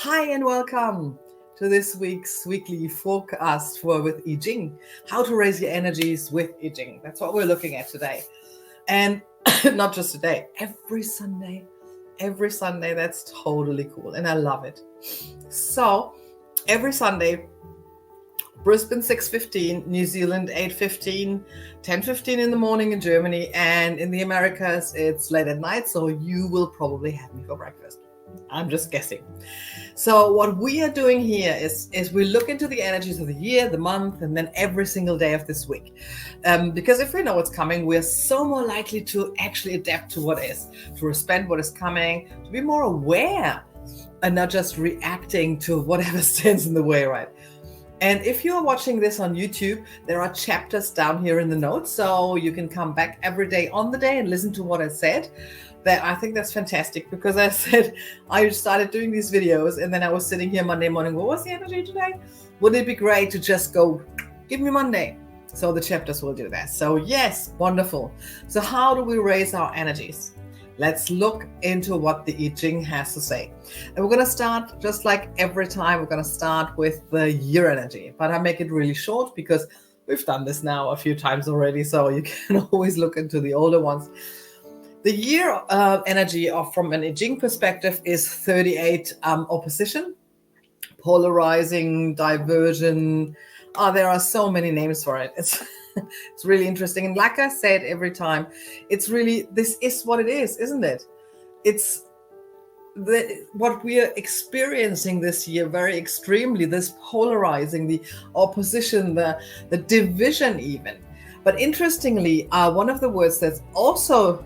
Hi and welcome to this week's weekly forecast with I Ching. How to raise your energies with I Ching. That's what we're looking at today. And not just today, every Sunday. That's totally cool. And I love it. So every Sunday, Brisbane 6:15, New Zealand 8:15, 10:15 in the morning in Germany, and in the Americas it's late at night, so you will probably have me for breakfast. I'm just guessing. So what we are doing here is we look into the energies of the year, the month, and then every single day of this week. Because if we know what's coming, we're so more likely to actually adapt to what is, to respect what is coming, to be more aware and not just reacting to whatever stands in the way, right? And if you're watching this on YouTube, there are chapters down here in the notes, so you can come back every day on the day and listen to what I said. That I think that's fantastic, because I said I started doing these videos and then I was sitting here Monday morning. What was the energy today? Wouldn't it be great to just go, give me Monday? So the chapters will do that. So yes, wonderful. So how do we raise our energies? Let's look into what the I Ching has to say. And we're going to start, just like every time, we're going to start with the year energy. But I make it really short because we've done this now a few times already. So you can always look into the older ones. The year energy from an I Ching perspective is 38 opposition, polarizing, diversion. There are so many names for it. It's really interesting. And like I said every time, it's really, this is what it is, isn't it? It's what we are experiencing this year very extremely, this polarizing, the opposition, the division even. But interestingly, one of the words that's also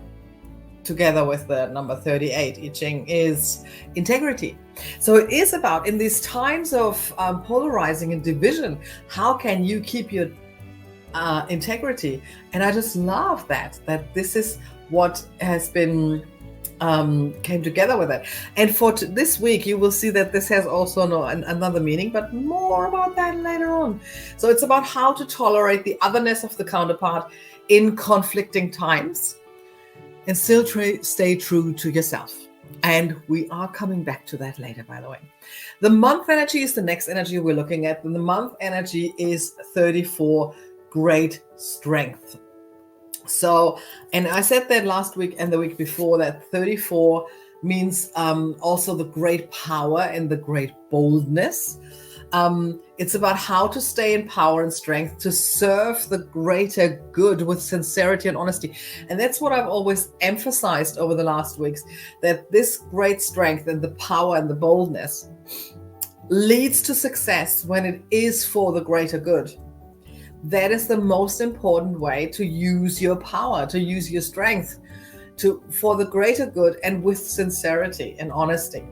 together with the number 38 I Ching is integrity. So it is about, in these times of polarizing and division, how can you keep your integrity? And I just love that this is what has been came together with it. And for this week, you will see that this has also another meaning, but more about that later on. So it's about how to tolerate the otherness of the counterpart in conflicting times and still stay true to yourself. And we are coming back to that later, by the way. The month energy is the next energy we're looking at. And the month energy is 34, great strength. So, and I said that last week and the week before, that 34 means also the great power and the great boldness. It's about how to stay in power and strength to serve the greater good with sincerity and honesty. And that's what I've always emphasized over the last weeks, that this great strength and the power and the boldness leads to success when it is for the greater good. That is the most important way to use your power, to use your strength for the greater good and with sincerity and honesty.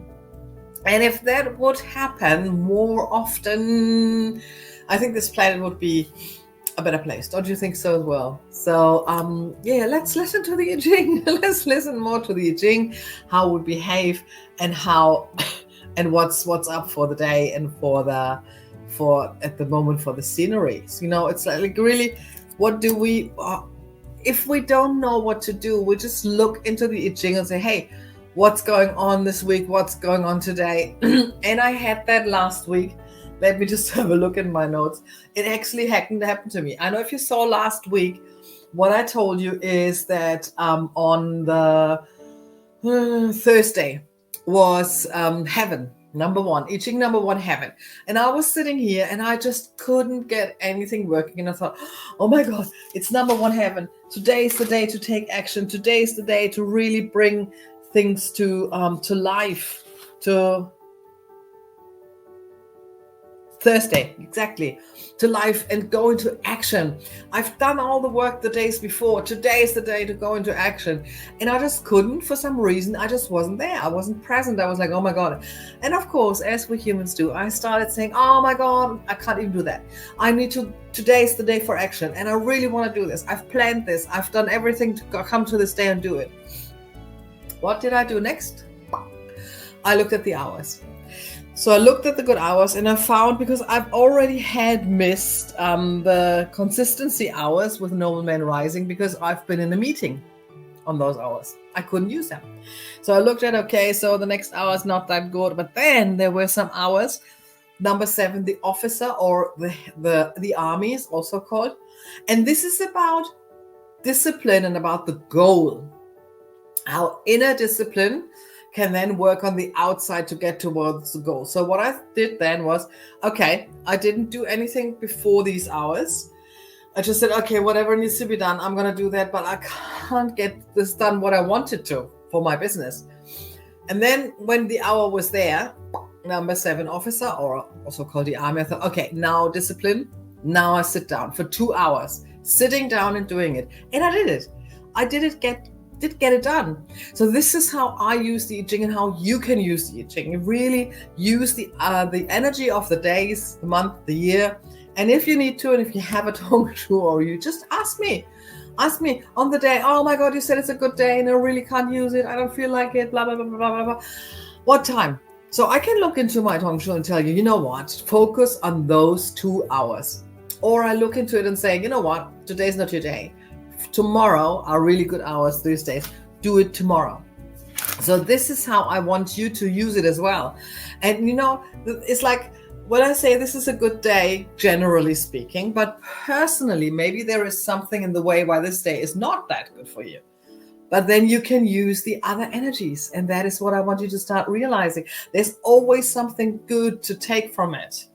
And if that would happen more often, I think this planet would be a better place. Don't you think so as well? So let's listen to the I Ching. Let's listen more to the I Ching, how we behave, and how and what's up for the day and for at the moment for the sceneries. You know, it's like really, what do we if we don't know what to do, we just look into the I Ching and say, hey, what's going on this week? What's going on today? And I had that last week. Let me just have a look in my notes. It actually happened to me. I know if you saw last week, what I told you is that on the Thursday was heaven. Number one, I Ching number one, heaven. And I was sitting here and I just couldn't get anything working. And I thought, oh my God, it's number one, heaven. Today is the day to take action. Today is the day to really bring things to life, to Thursday, exactly, to life and go into action. I've done all the work the days before. Today is the day to go into action. And I just couldn't, for some reason, I just wasn't there. I wasn't present. I was like, oh my God. And of course, as we humans do, I started saying, oh my God, I can't even do that. Today's the day for action. And I really want to do this. I've planned this. I've done everything to come to this day and do it. What did I do next? I looked at the hours. So I looked at the good hours and I found, because I've already had missed the consistency hours with Noble Man Rising, because I've been in a meeting on those hours. I couldn't use them. So I looked at, okay, so the next hour is not that good. But then there were some hours. Number 7, the officer, or the army is also called. And this is about discipline and about the goal. How inner discipline can then work on the outside to get towards the goal. So what I did then was, okay, I didn't do anything before these hours. I just said, okay, whatever needs to be done, I'm going to do that, but I can't get this done what I wanted to for my business. And then when the hour was there, number 7, officer, or also called the army, I thought, okay, now discipline. Now I sit down for 2 hours, sitting down and doing it. And I did it. I did get it done. So this is how I use the I Ching and how you can use the I Ching. You really use the energy of the days, the month, the year. And if you need to, and if you have a Tong Shui, or you just ask me on the day, oh my God, you said it's a good day and I really can't use it. I don't feel like it, blah, blah, blah, blah, blah, blah. What time? So I can look into my Tong Shui and tell you, you know what, focus on those 2 hours. Or I look into it and say, you know what, today's not your day. Tomorrow are really good hours, these days. Do it tomorrow. So this is how I want you to use it as well. And it's like when I say this is a good day, generally speaking, but personally, maybe there is something in the way why this day is not that good for you. But then you can use the other energies. And that is what I want you to start realizing. There's always something good to take from it.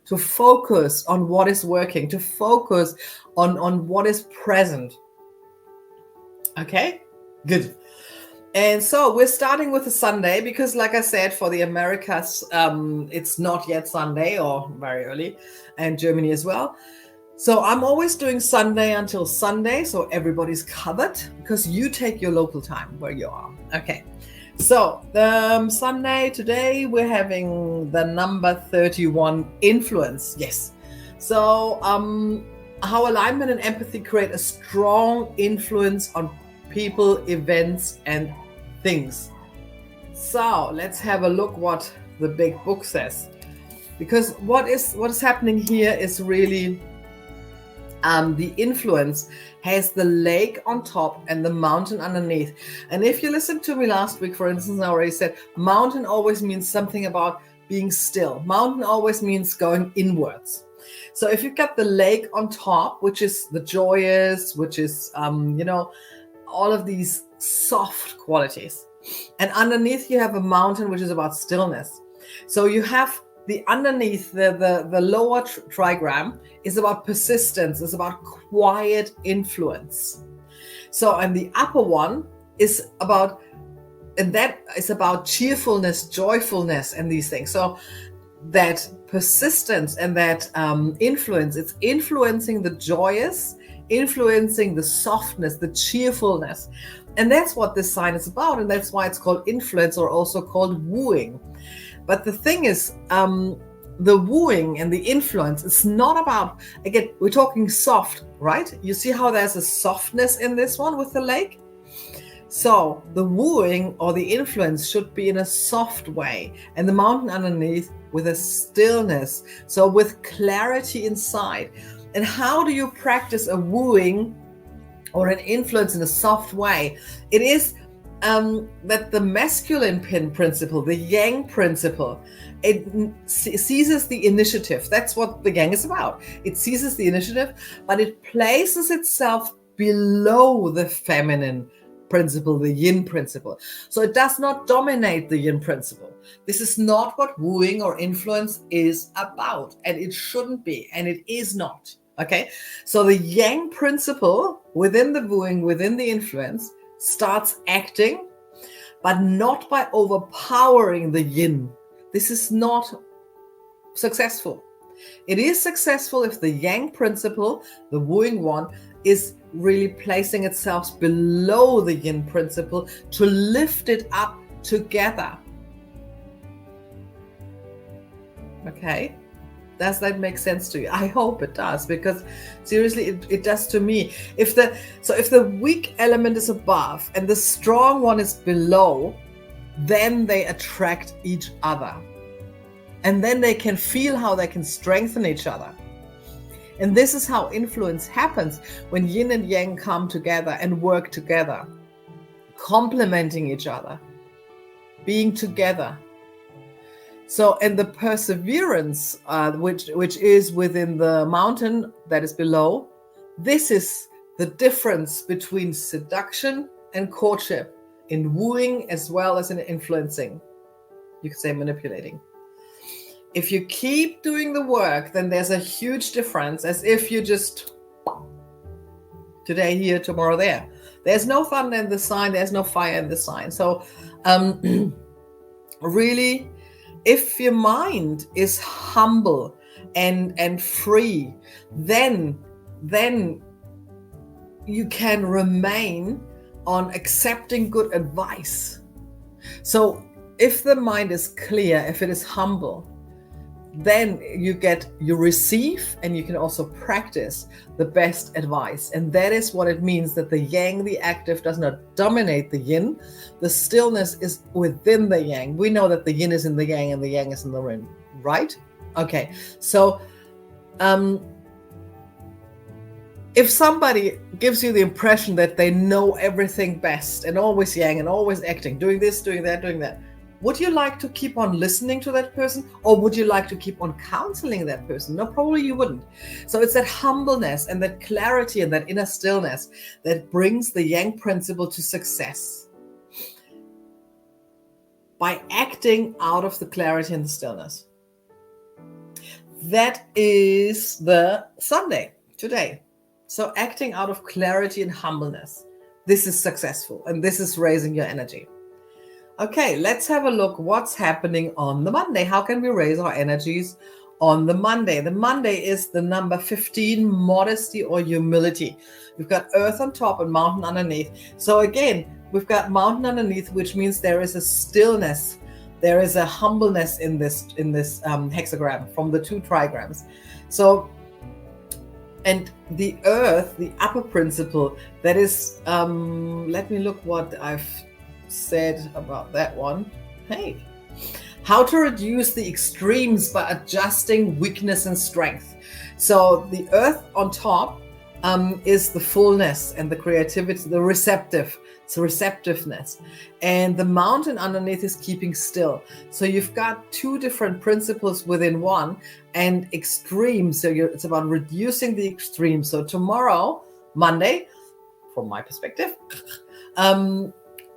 To focus on what is working, to focus on what is present. Okay, good. And so we're starting with a Sunday because, like I said, for the Americas, it's not yet Sunday or very early, and Germany as well. So I'm always doing Sunday until Sunday, so everybody's covered because you take your local time where you are. Okay. So Sunday today we're having the number 31 influence. Yes. So how alignment and empathy create a strong influence on people, events, and things. So let's have a look what the big book says, because what is happening here is really the influence has the lake on top and the mountain underneath. And if you listened to me last week, for instance, I already said mountain always means something about being still. Mountain always means going inwards. So if you've got the lake on top, which is the joyous, which is, all of these soft qualities. And underneath you have a mountain, which is about stillness. So you have the underneath, the lower trigram is about persistence, is about quiet influence. So, and the upper one is about, and that is about cheerfulness, joyfulness, and these things. So that persistence and that influence, it's influencing the joyous, influencing the softness, the cheerfulness. And that's what this sign is about. And that's why it's called influence, or also called wooing. But the thing is, the wooing and the influence, it's not about, again, we're talking soft, right? You see how there's a softness in this one with the lake? So the wooing or the influence should be in a soft way, and the mountain underneath with a stillness. So with clarity inside. And how do you practice a wooing or an influence in a soft way? It is that the masculine principle, the yang principle, it seizes the initiative. That's what the yang is about. It seizes the initiative, but it places itself below the feminine principle, the yin principle. So it does not dominate the yin principle. This is not what wooing or influence is about, and it shouldn't be, and it is not. Okay, so the yang principle within the wooing, within the influence, starts acting, but not by overpowering the yin. This is not successful. It is successful if the yang principle, the wooing one, is really placing itself below the yin principle to lift it up together. Okay? Does that make sense to you? I hope it does, because seriously, it does to me. If the weak element is above and the strong one is below, then they attract each other. And then they can feel how they can strengthen each other. And this is how influence happens when yin and yang come together and work together. complementing each other, being together. So, and the perseverance, which is within the mountain that is below, this is the difference between seduction and courtship, in wooing as well as in influencing. You could say manipulating. If you keep doing the work, then there's a huge difference, as if you just today here, tomorrow there. There's no thunder in the sign, there's no fire in the sign. So really, if your mind is humble and free, then you can remain on accepting good advice. So if the mind is clear, if it is humble, then you receive, and you can also practice the best advice. And that is what it means, that the yang, the active, does not dominate the yin. The stillness is within the yang. We know that the yin is in the yang and the yang is in the yin, right? Okay, so if somebody gives you the impression that they know everything best and always yang and always acting, doing this, doing that, would you like to keep on listening to that person, or would you like to keep on counseling that person? No, probably you wouldn't. So it's that humbleness and that clarity and that inner stillness that brings the yang principle to success. By acting out of the clarity and the stillness. That is the Sunday today. So acting out of clarity and humbleness. This is successful, and this is raising your energy. Okay, let's have a look what's happening on the Monday. How can we raise our energies on the Monday? The Monday is the number 15, modesty or humility. We've got earth on top and mountain underneath. So again, we've got mountain underneath, which means there is a stillness. There is a humbleness in this hexagram from the 2 trigrams. So, and the earth, the upper principle, that is, let me look what I've said about that one. Hey, how to reduce the extremes by adjusting weakness and strength. So the earth on top is the fullness and the creativity, the receptiveness, and the mountain underneath is keeping still. So you've got 2 different principles within one, and extremes. So it's about reducing the extremes. So tomorrow, Monday, from my perspective,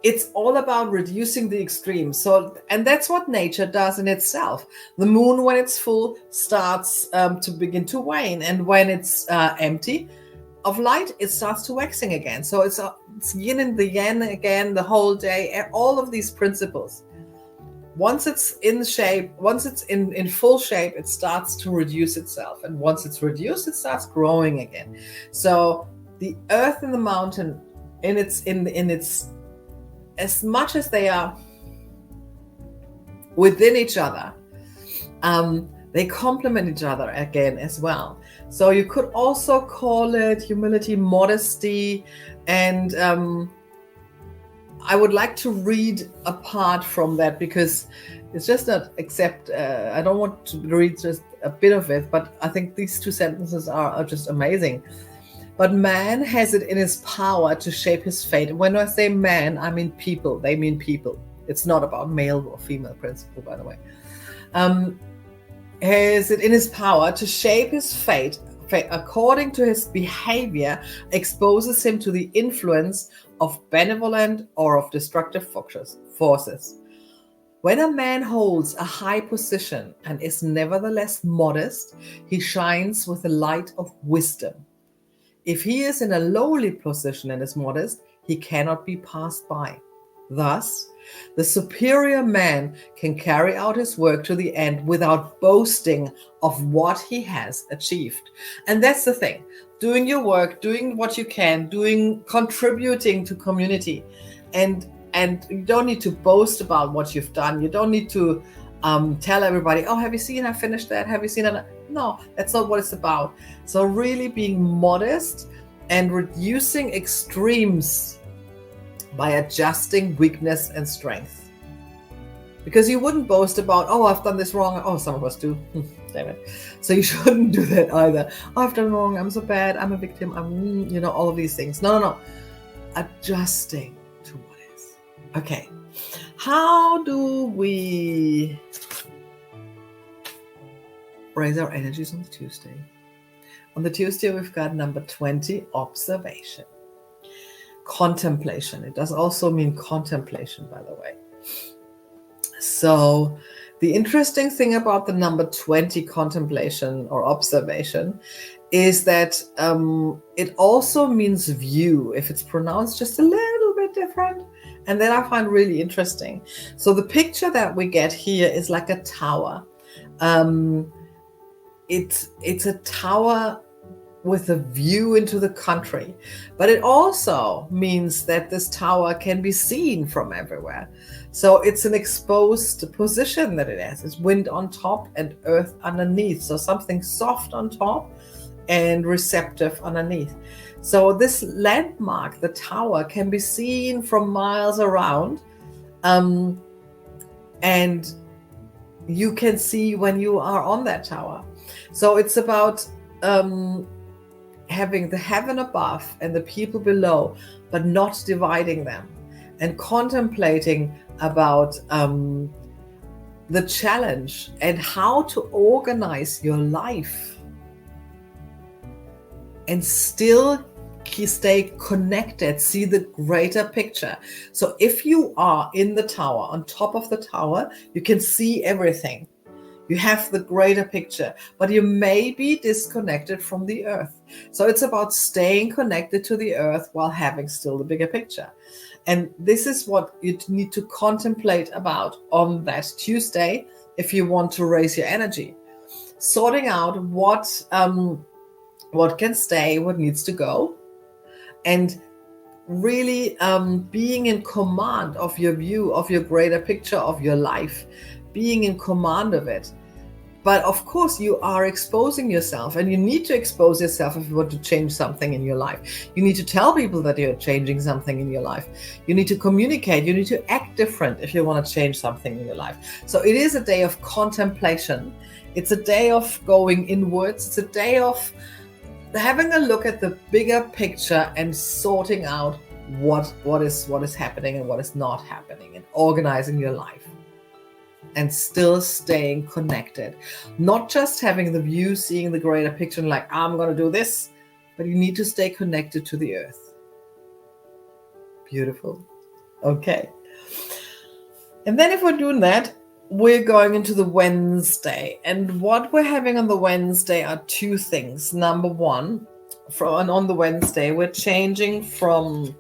it's all about reducing the extremes. So, and that's what nature does in itself. The moon, when it's full, starts to begin to wane, and when it's empty of light, it starts to waxing again. So it's yin and the yang again the whole day. All of these principles. Once it's in shape, once it's in full shape, it starts to reduce itself, and once it's reduced, it starts growing again. So the earth and the mountain, in its as much as they are within each other, they complement each other again as well. So you could also call it humility, modesty, and I would like to read apart from that, because it's just not I don't want to read just a bit of it, but I think these 2 sentences are just amazing. But man has it in his power to shape his fate. When I say man, I mean people. They mean people. It's not about male or female principle, by the way. Has it in his power to shape his fate according to his behavior, exposes him to the influence of benevolent or of destructive forces. When a man holds a high position and is nevertheless modest, he shines with the light of wisdom. If he is in a lowly position and is modest, he cannot be passed by. Thus, the superior man can carry out his work to the end without boasting of what he has achieved. And that's the thing. Doing your work, doing what you can, contributing to community. And you don't need to boast about what you've done. You don't need to tell everybody, oh, have you seen I finished that? Have you seen that? No, that's not what it's about. So really being modest and reducing extremes by adjusting weakness and strength. Because you wouldn't boast about, oh, I've done this wrong. Oh, some of us do. Damn it. So you shouldn't do that either. Oh, I've done wrong. I'm so bad. I'm a victim. I'm, all of these things. No. Adjusting to what Okay, how do we raise our energies on the Tuesday? On the Tuesday, we've got number 20, observation. Contemplation. It does also mean contemplation, by the way. So the interesting thing about the number 20, contemplation or observation, is that it also means view, if it's pronounced just a little bit different. And then I find really interesting. So the picture that we get here is like a tower. It's a tower with a view into the country, but it also means that this tower can be seen from everywhere. So it's an exposed position that it has. It's wind on top and earth underneath. So something soft on top and receptive underneath. So this landmark, the tower, can be seen from miles around. And you can see when you are on that tower. So it's about having the heaven above and the people below, but not dividing them, and contemplating about the challenge and how to organize your life and still stay connected, see the greater picture. So if you are in the tower, on top of the tower, you can see everything. You have the greater picture, but you may be disconnected from the earth. So it's about staying connected to the earth while having still the bigger picture. And this is what you need to contemplate about on that Tuesday if you want to raise your energy. Sorting out what can stay, what needs to go, and really being in command of your view, of your greater picture of your life, being in command of it. But of course, you are exposing yourself, and you need to expose yourself if you want to change something in your life. You need to tell people that you're changing something in your life. You need to communicate. You need to act different if you want to change something in your life. So it is a day of contemplation. It's a day of going inwards. It's a day of having a look at the bigger picture and sorting out what is happening and what is not happening, and organizing your life. And still staying connected. Not just having the view, seeing the greater picture, and like, I'm going to do this, but you need to stay connected to the earth. Beautiful. Okay. And then if we're doing that, we're going into the Wednesday. And what we're having on the Wednesday are two things. Number one, on the Wednesday, we're changing from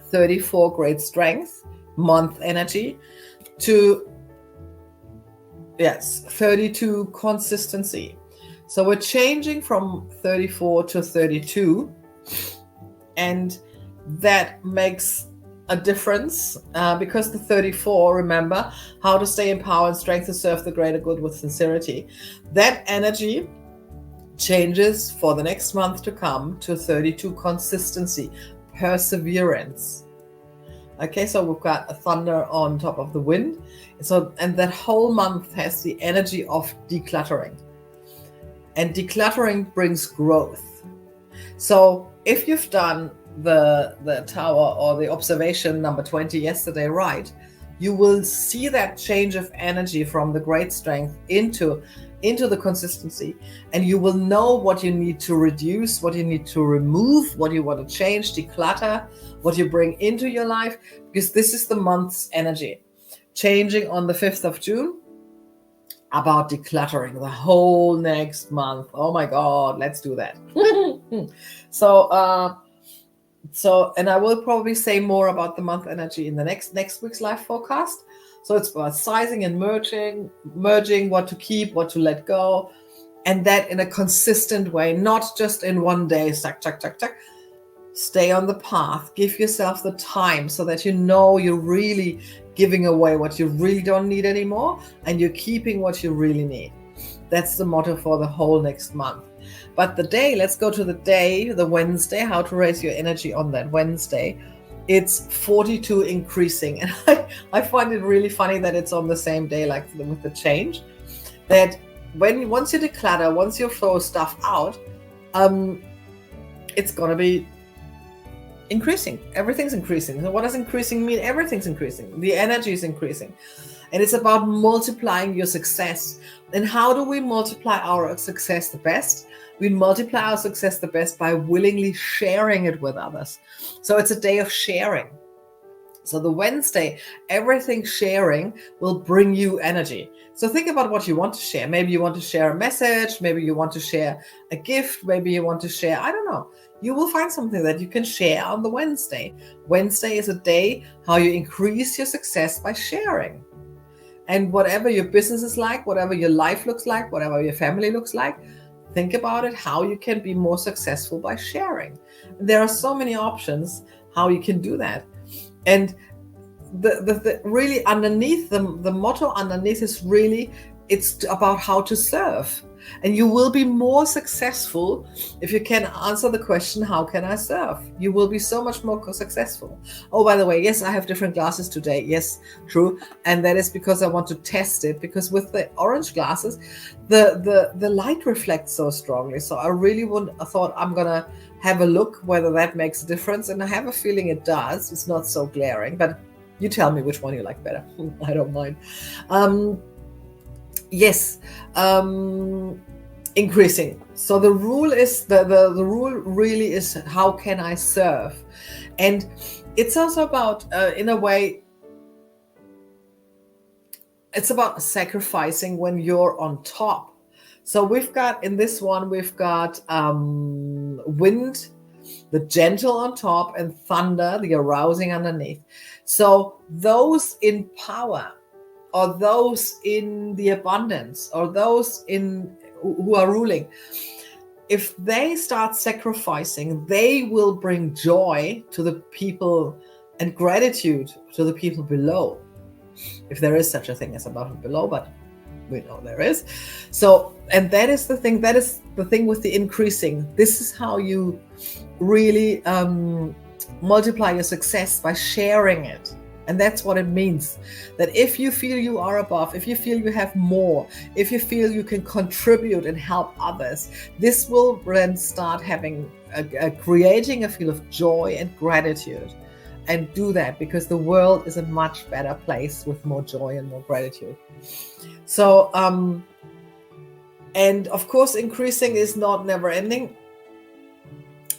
34 great strength, month energy, to 32 consistency. So we're changing from 34 to 32, and that makes a difference because the 34, remember, how to stay in power and strength to serve the greater good with sincerity. That energy changes for the next month to come to 32 consistency, perseverance. Okay, so we've got a thunder on top of the wind. So, and that whole month has the energy of decluttering. And decluttering brings growth. So if you've done the tower or the observation number 20 yesterday right, you will see that change of energy from the great strength into the consistency, and you will know what you need to reduce, what you need to remove, what you want to change, declutter, what you bring into your life, because this is the month's energy. Changing on the 5th of June, about decluttering the whole next month. Oh my God, let's do that. So, and I will probably say more about the month energy in the next week's live forecast. So it's about sizing and merging, what to keep, what to let go, and that in a consistent way, not just in one day, tuck. Stay on the path, give yourself the time so that you know you're really giving away what you really don't need anymore, and you're keeping what you really need. That's the motto for the whole next month. But the day, let's go to the day, the Wednesday, how to raise your energy on that Wednesday. It's 42 increasing. And I find it really funny that it's on the same day, like with the change, that once you declutter, once you throw stuff out, it's going to be increasing. Everything's increasing. So what does increasing mean? Everything's increasing. The energy is increasing. And it's about multiplying your success. And how do we multiply our success the best? We multiply our success the best by willingly sharing it with others. So it's a day of sharing. So the Wednesday, everything sharing will bring you energy. So think about what you want to share. Maybe you want to share a message. Maybe you want to share a gift. Maybe you want to share, I don't know. You will find something that you can share on the Wednesday. Wednesday is a day how you increase your success by sharing. And whatever your business is like, whatever your life looks like, whatever your family looks like, think about it, how you can be more successful by sharing. There are so many options how you can do that. And the really underneath, the motto underneath is really, it's about how to serve. And you will be more successful if you can answer the question, how can I serve? You will be so much more successful. Oh, by the way, yes, I have different glasses today. Yes, true. And that is because I want to test it, because with the orange glasses, the light reflects so strongly. So I really thought I'm going to have a look whether that makes a difference. And I have a feeling it does. It's not so glaring, but you tell me which one you like better. I don't mind. Yes, increasing. So the rule is the rule really is, how can I serve? And it's also about in a way, it's about sacrificing when you're on top. So we've got in this one, we've got wind, the gentle on top, and thunder, the arousing underneath. So those in power, or those in the abundance, or those who are ruling, if they start sacrificing, they will bring joy to the people and gratitude to the people below. If there is such a thing as above and below, but we know there is. So, and that is the thing with the increasing. This is how you really multiply your success, by sharing it. And that's what it means, that if you feel you are above, if you feel you have more, if you feel you can contribute and help others, this will then start having creating a feel of joy and gratitude. And do that, because the world is a much better place with more joy and more gratitude. So, and of course, increasing is not never ending.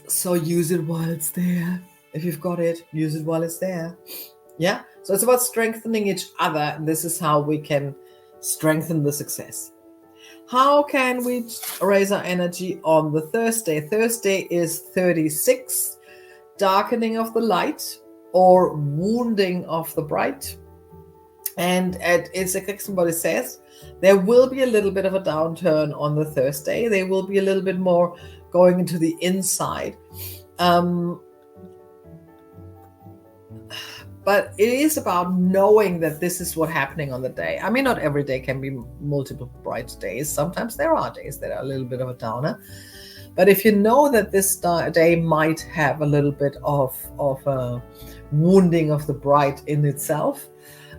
So use it while it's there. If you've got it, use it while it's there. Yeah, so it's about strengthening each other, and this is how we can strengthen the success. How can we raise our energy on the Thursday? Thursday is 36, darkening of the light or wounding of the bright. And it's like somebody says, there will be a little bit of a downturn on the Thursday. There will be a little bit more going into the inside. But it is about knowing that this is what's happening on the day. I mean, not every day can be multiple bright days. Sometimes there are days that are a little bit of a downer. But if you know that this day might have a little bit of a wounding of the bright in itself,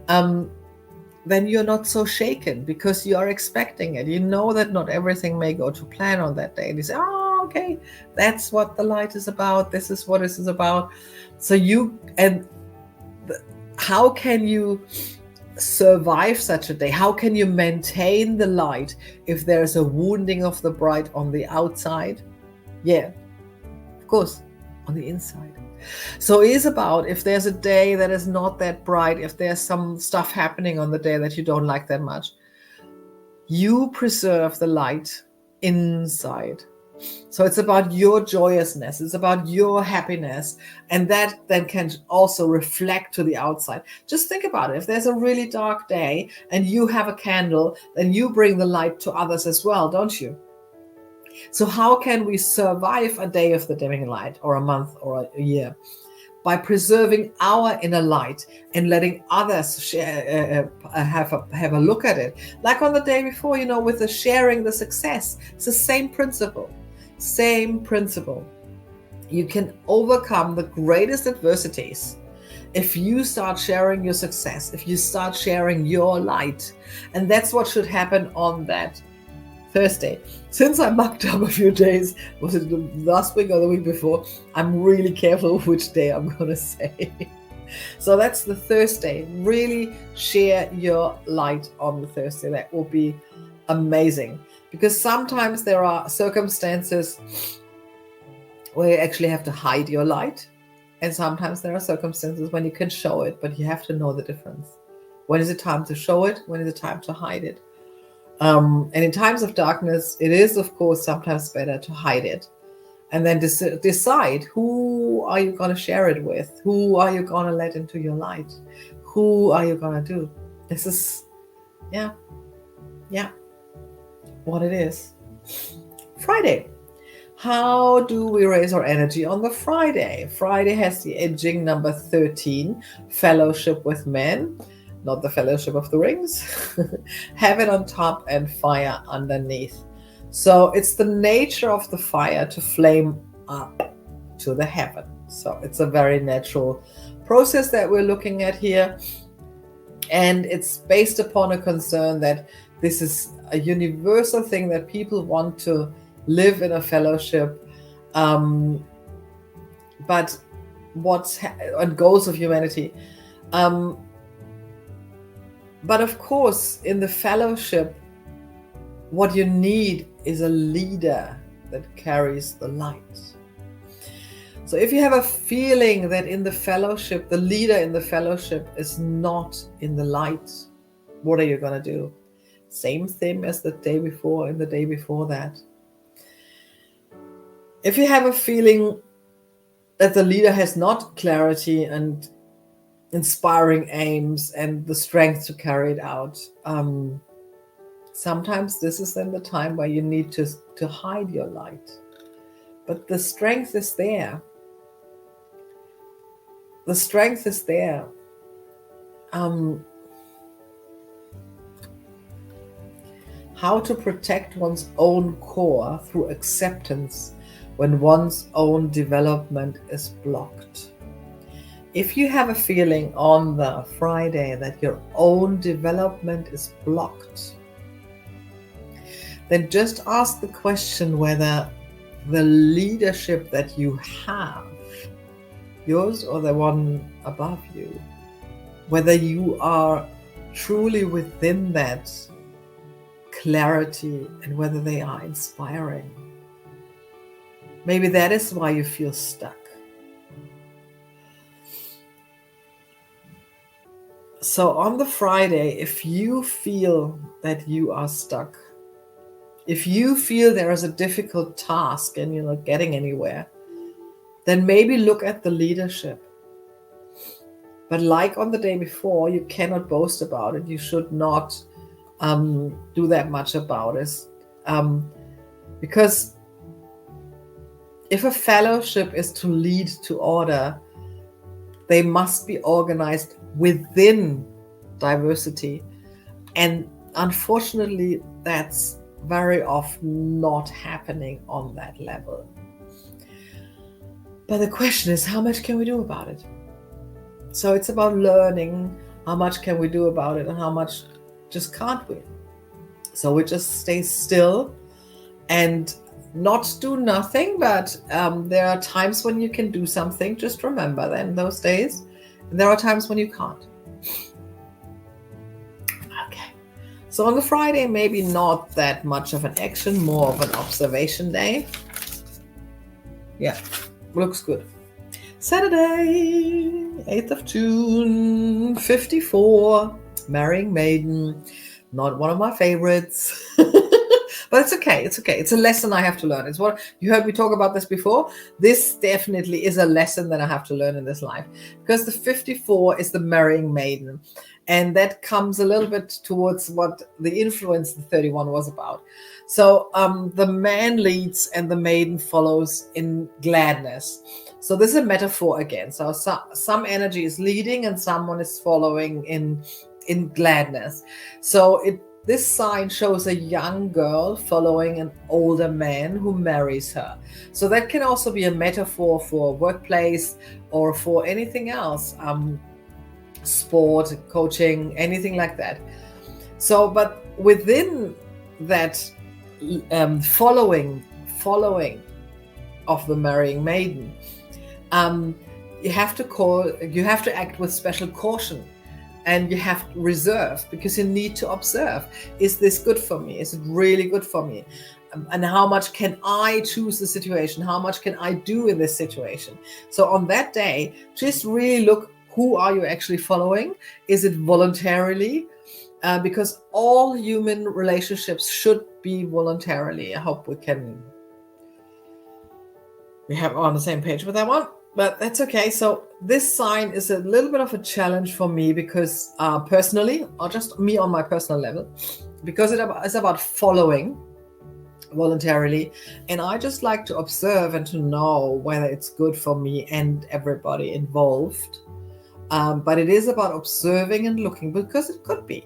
then you're not so shaken, because you are expecting it. You know that not everything may go to plan on that day. And you say, oh, okay, that's what the light is about. This is what this is about. So how can you survive such a day? How can you maintain the light if there's a wounding of the bright on the outside? Yeah, of course, on the inside. So it is about, if there's a day that is not that bright, if there's some stuff happening on the day that you don't like that much, you preserve the light inside. So it's about your joyousness, it's about your happiness, and that then can also reflect to the outside. Just think about it. If there's a really dark day and you have a candle, then you bring the light to others as well, don't you? So how can we survive a day of the dimming light, or a month, or a year? By preserving our inner light and letting others share, have a look at it. Like on the day before, with the sharing the success, it's the same principle. Same principle. You can overcome the greatest adversities if you start sharing your success, if you start sharing your light. And that's what should happen on that Thursday. Since I mucked up a few days, was it the last week or the week before? I'm really careful which day I'm going to say. So that's the Thursday. Really share your light on the Thursday. That will be amazing. Because sometimes there are circumstances where you actually have to hide your light. And sometimes there are circumstances when you can show it, but you have to know the difference. When is it time to show it? When is it time to hide it? And in times of darkness, it is, of course, sometimes better to hide it. And then decide, who are you going to share it with? Who are you going to let into your light? Who are you going to do? This is, yeah, what it is. Friday. How do we raise our energy on the Friday? Friday has the I Ching number 13, fellowship with men, not the fellowship of the rings. Heaven on top and fire underneath. So it's the nature of the fire to flame up to the heaven. So it's a very natural process that we're looking at here. And it's based upon a concern that this is a universal thing, that people want to live in a fellowship. But and goals of humanity. But of course, in the fellowship, what you need is a leader that carries the light. So if you have a feeling that in the fellowship, the leader in the fellowship is not in the light, what are you going to do? Same thing as the day before and the day before that. If you have a feeling that the leader has not clarity and inspiring aims and the strength to carry it out, sometimes this is then the time where you need to hide your light. But the strength is there. The strength is there. How to protect one's own core through acceptance when one's own development is blocked. If you have a feeling on the Friday that your own development is blocked, then just ask the question whether the leadership that you have, yours or the one above you, whether you are truly within that clarity and whether they are inspiring. Maybe that is why you feel stuck. So on the Friday, if you feel that you are stuck, if you feel there is a difficult task and you're not getting anywhere, then maybe look at the leadership. But like on the day before, you cannot boast about it. You should not do that much about it. Because if a fellowship is to lead to order, they must be organized within diversity. And unfortunately, that's very often not happening on that level. But the question is, how much can we do about it? So it's about learning how much can we do about it and how much just can't we. So we just stay still and not do nothing, but there are times when you can do something. Just remember then those days. And there are times when you can't. Okay. So on the Friday, maybe not that much of an action, more of an observation day. Yeah, looks good. Saturday, 8th of June, 54, marrying Maiden. Not one of my favorites. But it's okay. It's okay. It's a lesson I have to learn. It's what you heard me talk about this before. This definitely is a lesson that I have to learn in this life, because the 54 is the marrying maiden. And that comes a little bit towards what the influence the 31 was about. So the man leads and the maiden follows in gladness. So this is a metaphor again. So some energy is leading and someone is following in gladness. So this sign shows a young girl following an older man who marries her. So that can also be a metaphor for workplace or for anything else, sport, coaching, anything like that. So, but within that following of the marrying maiden, you have to act with special caution, and you have reserve, because you need to observe. Is this good for me? Is it really good for me? And how much can I choose the situation? How much can I do in this situation? So on that day, just really look, who are you actually following? Is it voluntarily? Because all human relationships should be voluntarily. I hope we have on the same page with that one, but that's okay. So this sign is a little bit of a challenge for me, because personally, or just me on my personal level, because it's about following voluntarily, and I just like to observe and to know whether it's good for me and everybody involved. But it is about observing and looking, because it could be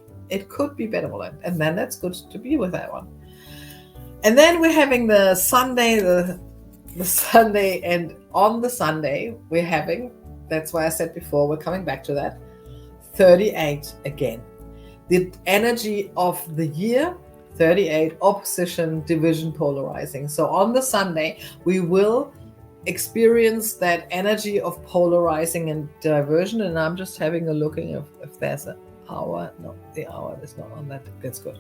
benevolent, and then that's good to be with that one. And then we're having the Sunday, the Sunday, and on the Sunday we're having, that's why I said before, we're coming back to that, 38 again. The energy of the year, 38, opposition, division, polarizing. So on the Sunday, we will experience that energy of polarizing and diversion. And I'm just having a looking if there's an hour. No, the hour is not on that. That's good.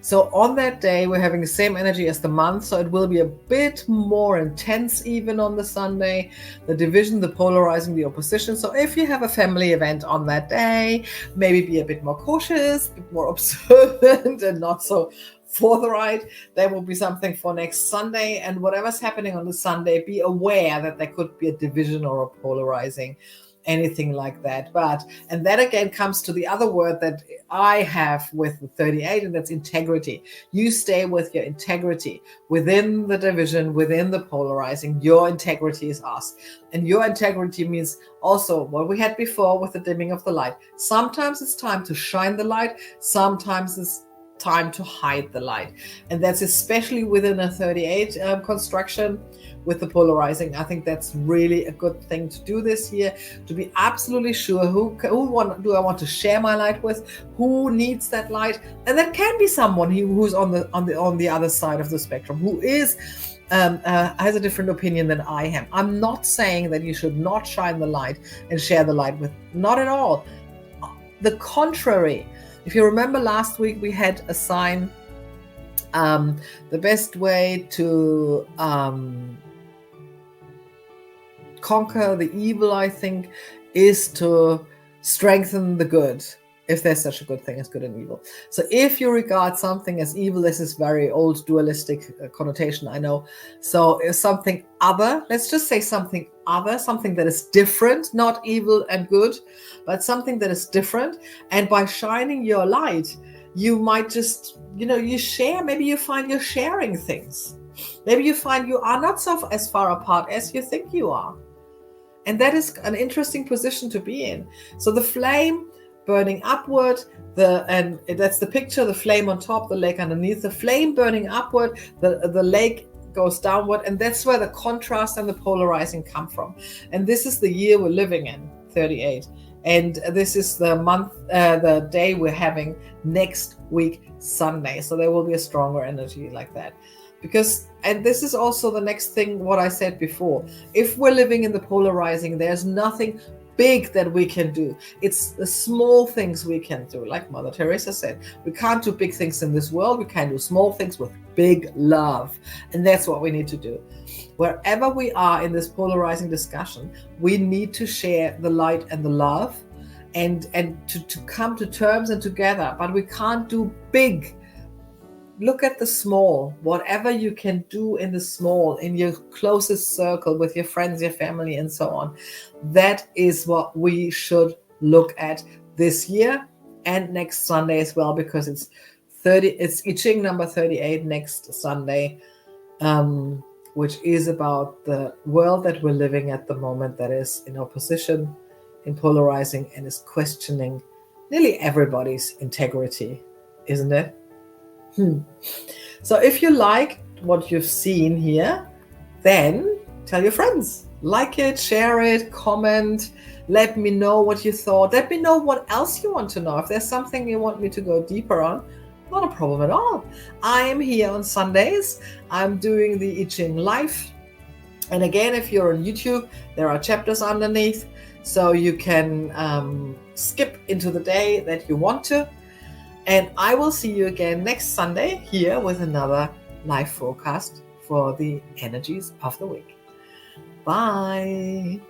So on that day, we're having the same energy as the month. So it will be a bit more intense even on the Sunday, the division, the polarizing, the opposition. So if you have a family event on that day, maybe be a bit more cautious, a bit more observant, and not so forthright. There will be something for next Sunday. And whatever's happening on the Sunday, be aware that there could be a division or a polarizing, anything like that. And that again comes to the other word that I have with the 38, and that's integrity. You stay with your integrity within the division, within the polarizing. Your integrity is us. And your integrity means also what we had before with the dimming of the light. Sometimes it's time to shine the light. Sometimes it's time to hide the light. And that's especially within a 38 construction with the polarizing. I think that's really a good thing to do this year, to be absolutely sure who do I want to share my light with, who needs that light. And that can be someone who's on the other side of the spectrum, who is has a different opinion than I am. I'm not saying that you should not shine the light and share the light with, not at all. The contrary. If you remember last week, we had a sign, the best way to conquer the evil, I think, is to strengthen the good, if there's such a good thing as good and evil. So if you regard something as evil, this is very old dualistic connotation, I know. So if something other, let's just say something other, something that is different, not evil and good, but something that is different. And by shining your light, you might just, you share, maybe you find you're sharing things. Maybe you find you are not so as far apart as you think you are. And that is an interesting position to be in. So the flame burning upward, and that's the picture, the flame on top, the lake underneath, the flame burning upward, the lake goes downward, and that's where the contrast and the polarizing come from. And this is the year we're living in, 38. And this is the month, the day we're having next week, Sunday. So there will be a stronger energy like that. And this is also the next thing, what I said before. If we're living in the polarizing, there's nothing big that we can do. It's the small things we can do. Like Mother Teresa said, we can't do big things in this world. We can do small things with big love. And that's what we need to do. Wherever we are in this polarizing discussion, we need to share the light and the love and to come to terms and together. But we can't do big. Look at the small, whatever you can do in the small, in your closest circle, with your friends, your family, and so on. That is what we should look at this year and next Sunday as well, because it's I Ching number 38 next Sunday, which is about the world that we're living at the moment, that is in opposition, in polarizing, and is questioning nearly everybody's integrity, isn't it? So if you like what you've seen here, then tell your friends, like it, share it, comment, let me know what you thought, let me know what else you want to know. If there's something you want me to go deeper on, Not a problem at all. I am here on Sundays. I'm doing the I Ching live. And again, if you're on YouTube, there are chapters underneath. So you can skip into the day that you want to. And I will see you again next Sunday here with another live forecast for the energies of the week. Bye.